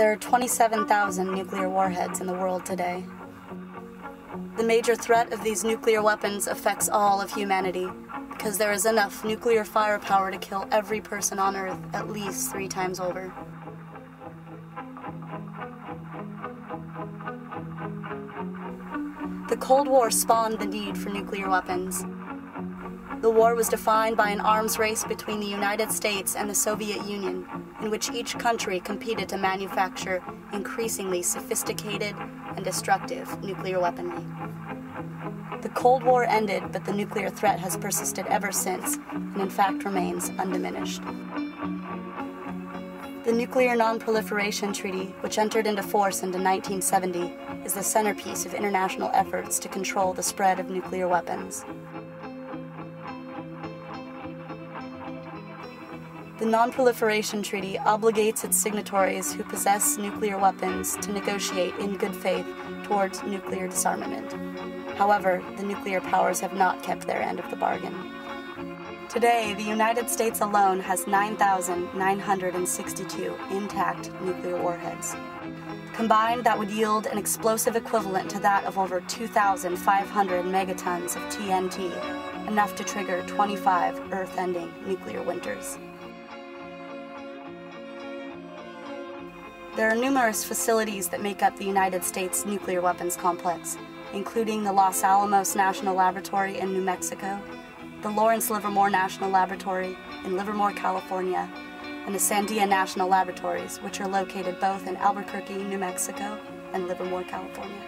There are 27,000 nuclear warheads in the world today. The major threat of these nuclear weapons affects all of humanity because there is enough nuclear firepower to kill every person on Earth at least 3 times over. The Cold War spawned the need for nuclear weapons. The war was defined by an arms race between the United States and the Soviet Union, in which each country competed to manufacture increasingly sophisticated and destructive nuclear weaponry. The Cold War ended, but the nuclear threat has persisted ever since, and in fact remains undiminished. The Nuclear Non-Proliferation Treaty, which entered into force in 1970, is the centerpiece of international efforts to control the spread of nuclear weapons. The Non-Proliferation Treaty obligates its signatories who possess nuclear weapons to negotiate in good faith towards nuclear disarmament. However, the nuclear powers have not kept their end of the bargain. Today, the United States alone has 9,962 intact nuclear warheads. Combined, that would yield an explosive equivalent to that of over 2,500 megatons of TNT, enough to trigger 25 Earth-ending nuclear winters. There are numerous facilities that make up the United States nuclear weapons complex, including the Los Alamos National Laboratory in New Mexico, the Lawrence Livermore National Laboratory in Livermore, California, and the Sandia National Laboratories, which are located both in Albuquerque, New Mexico, and Livermore, California.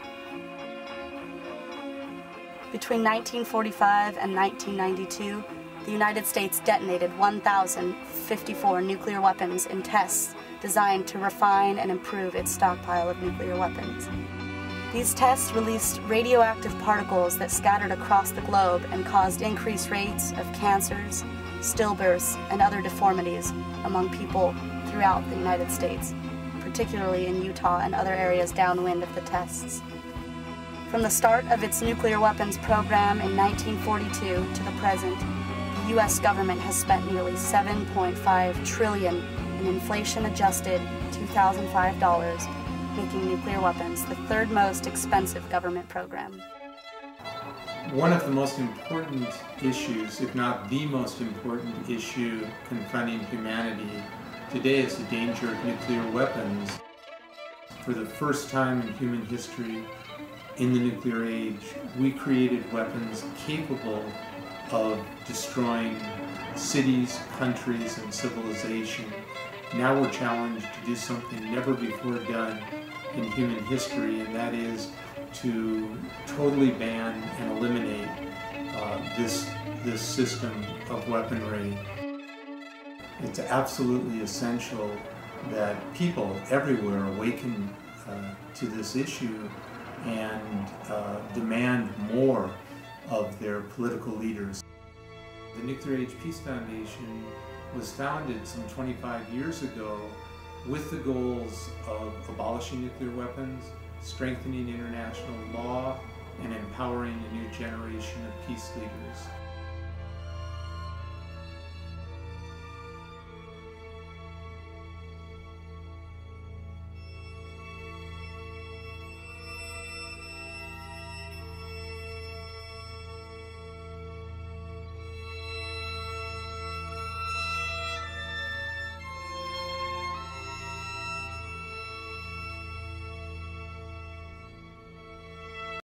Between 1945 and 1992, the United States detonated 1,054 nuclear weapons in tests designed to refine and improve its stockpile of nuclear weapons. These tests released radioactive particles that scattered across the globe and caused increased rates of cancers, stillbirths, and other deformities among people throughout the United States, particularly in Utah and other areas downwind of the tests. From the start of its nuclear weapons program in 1942 to the present, the U.S. government has spent nearly $7.5 trillion in inflation-adjusted 2005 dollars, making nuclear weapons the third most expensive government program. One of the most important issues, if not the most important issue confronting humanity today, is the danger of nuclear weapons. For the first time in human history, in the nuclear age, we created weapons capable of destroying cities, countries, and civilization. Now we're challenged to do something never before done in human history, and that is to totally ban and eliminate this system of weaponry. It's absolutely essential that people everywhere awaken to this issue and demand more of their political leaders. The Nuclear Age Peace Foundation was founded some 25 years ago with the goals of abolishing nuclear weapons, strengthening international law, and empowering a new generation of peace leaders.